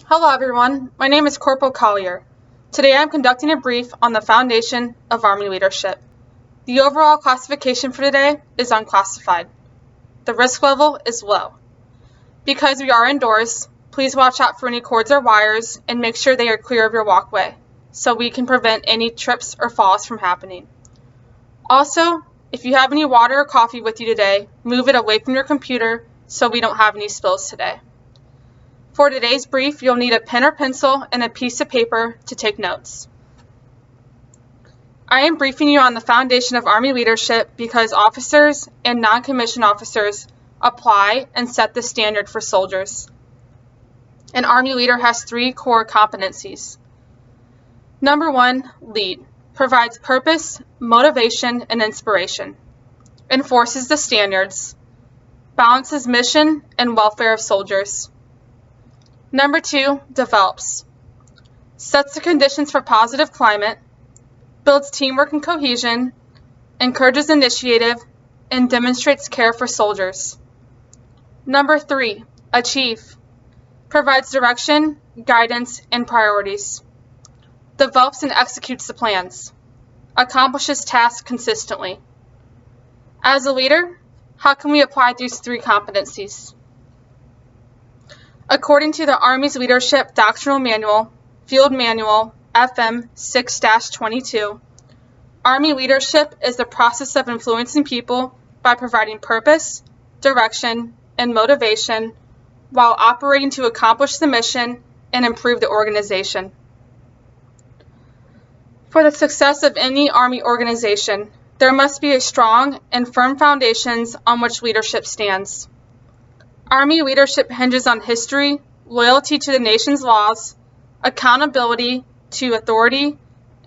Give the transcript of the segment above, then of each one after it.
Hello everyone, my name is Corporal Collier. Today I am conducting a brief on the foundation of Army leadership. The overall classification for today is unclassified. The risk level is low. Because we are indoors, please watch out for any cords or wires and make sure they are clear of your walkway so we can prevent any trips or falls from happening. Also, if you have any water or coffee with you today, move it away from your computer so we don't have any spills today. For today's brief, you'll need a pen or pencil and a piece of paper to take notes. I am briefing you on the foundation of Army leadership because officers and non-commissioned officers apply and set the standard for soldiers. An Army leader has 3 core competencies. Number 1, lead. Provides purpose, motivation, and inspiration. Enforces the standards. Balances mission and welfare of soldiers. Number 2, develops. Sets the conditions for positive climate, builds teamwork and cohesion, encourages initiative, and demonstrates care for soldiers. Number 3, achieve. Provides direction, guidance, and priorities. Develops and executes the plans. Accomplishes tasks consistently. As a leader, how can we apply these 3 competencies? According to the Army's Leadership Doctrinal Manual, Field Manual FM 6-22, Army leadership is the process of influencing people by providing purpose, direction, and motivation while operating to accomplish the mission and improve the organization. For the success of any Army organization, there must be a strong and firm foundations on which leadership stands. Army leadership hinges on history, loyalty to the nation's laws, accountability to authority,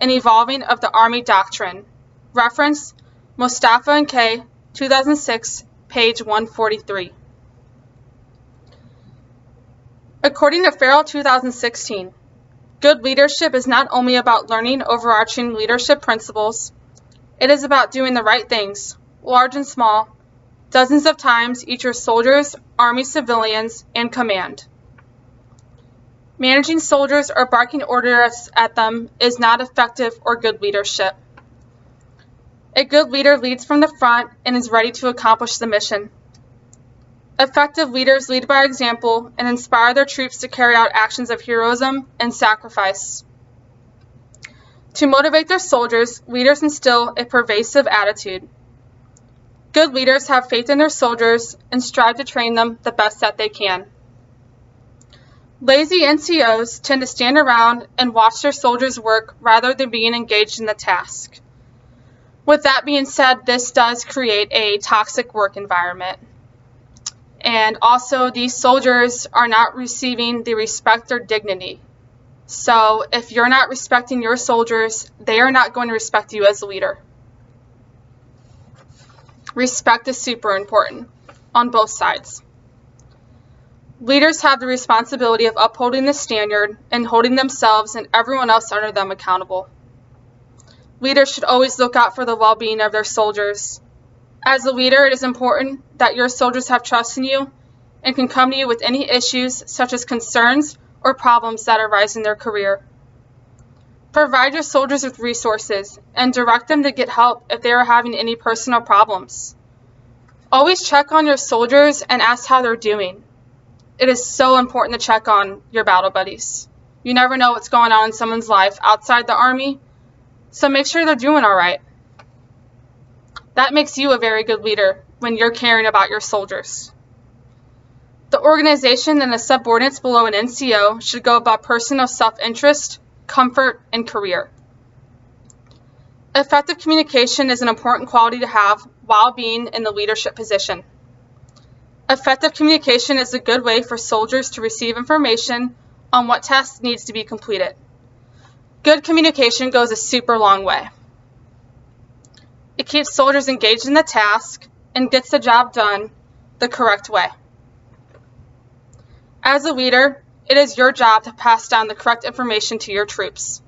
and evolving of the Army doctrine. Reference, Mostafa and Kay, 2006, page 143. According to Farrell 2016, good leadership is not only about learning overarching leadership principles, it is about doing the right things, large and small, dozens of times each year soldiers, Army civilians, and command. Managing soldiers or barking orders at them is not effective or good leadership. A good leader leads from the front and is ready to accomplish the mission. Effective leaders lead by example and inspire their troops to carry out actions of heroism and sacrifice. To motivate their soldiers, leaders instill a pervasive attitude. Good leaders have faith in their soldiers and strive to train them the best that they can. Lazy NCOs tend to stand around and watch their soldiers work rather than being engaged in the task. With that being said, this does create a toxic work environment. And also, these soldiers are not receiving the respect or dignity. So if you're not respecting your soldiers, they are not going to respect you as a leader. Respect is super important on both sides. Leaders have the responsibility of upholding the standard and holding themselves and everyone else under them accountable. Leaders should always look out for the well-being of their soldiers. As a leader, it is important that your soldiers have trust in you and can come to you with any issues such as concerns or problems that arise in their career. Provide your soldiers with resources and direct them to get help if they are having any personal problems. Always check on your soldiers and ask how they're doing. It is so important to check on your battle buddies. You never know what's going on in someone's life outside the Army, so make sure they're doing all right. That makes you a very good leader when you're caring about your soldiers. The organization and the subordinates below an NCO should go above personal self-interest, comfort, and career. Effective communication is an important quality to have while being in the leadership position. Effective communication is a good way for soldiers to receive information on what task needs to be completed. Good communication goes a super long way. It keeps soldiers engaged in the task and gets the job done the correct way. As a leader, it is your job to pass down the correct information to your troops.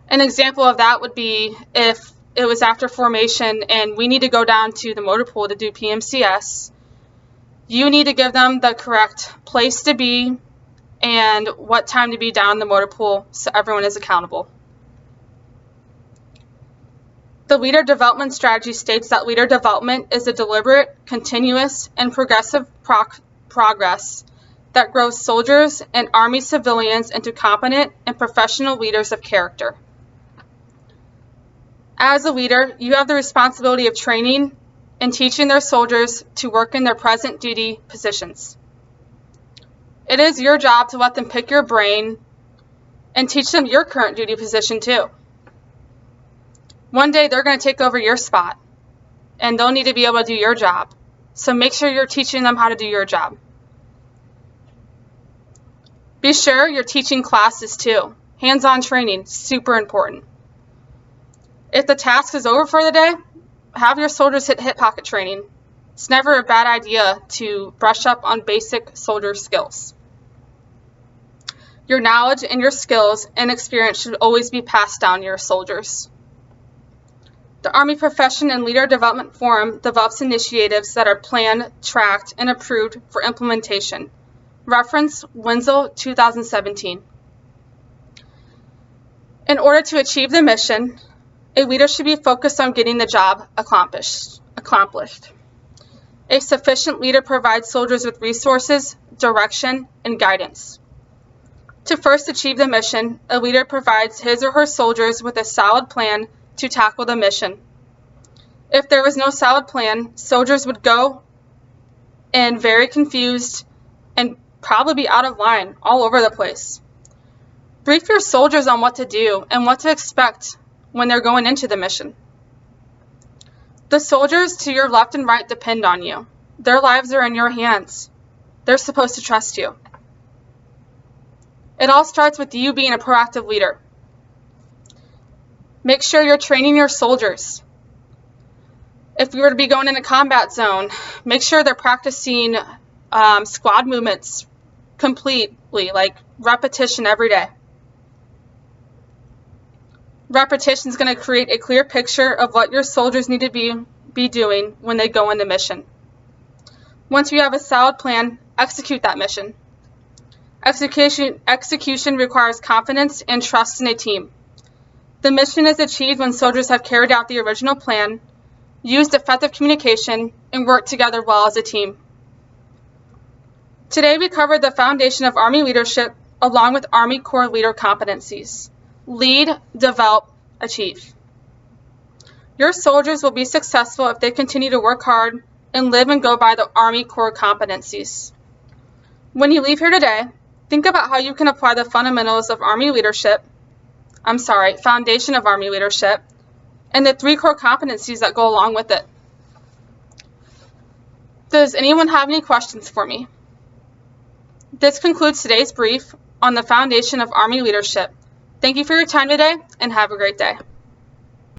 An example of that would be if it was after formation and we need to go down to the motor pool to do PMCS. You need to give them the correct place to be and what time to be down in the motor pool so everyone is accountable. The leader development strategy states that leader development is a deliberate, continuous, and progressive progress that grows soldiers and Army civilians into competent and professional leaders of character. As a leader, you have the responsibility of training and teaching their soldiers to work in their present duty positions. It is your job to let them pick your brain and teach them your current duty position too. One day they're going to take over your spot and they'll need to be able to do your job. So make sure you're teaching them how to do your job. Be sure you're teaching classes too. Hands-on training, super important. If the task is over for the day, have your soldiers hit pocket training. It's never a bad idea to brush up on basic soldier skills. Your knowledge and your skills and experience should always be passed down to your soldiers. The Army Profession and Leader Development Forum develops initiatives that are planned, tracked, and approved for implementation. Reference Wenzel 2017. In order to achieve the mission, a leader should be focused on getting the job accomplished. A sufficient leader provides soldiers with resources, direction, and guidance. To first achieve the mission, a leader provides his or her soldiers with a solid plan to tackle the mission. If there was no solid plan, soldiers would go in very confused and probably be out of line all over the place. Brief your soldiers on what to do and what to expect when they're going into the mission. The soldiers to your left and right depend on you. Their lives are in your hands. They're supposed to trust you. It all starts with you being a proactive leader. Make sure you're training your soldiers. If you were to be going in a combat zone, make sure they're practicing squad movements completely, like repetition every day. Repetition is going to create a clear picture of what your soldiers need to be doing when they go into mission. Once you have a solid plan, execute that mission. Execution requires confidence and trust in a team. The mission is achieved when soldiers have carried out the original plan, used effective communication, and worked together well as a team. Today we covered the foundation of Army leadership along with Army Corps leader competencies. Lead, develop, achieve. Your soldiers will be successful if they continue to work hard and live and go by the Army Corps competencies. When you leave here today, think about how you can apply the foundation of Army leadership, and the 3 core competencies that go along with it. Does anyone have any questions for me? This concludes today's brief on the foundation of Army leadership. Thank you for your time today, and have a great day.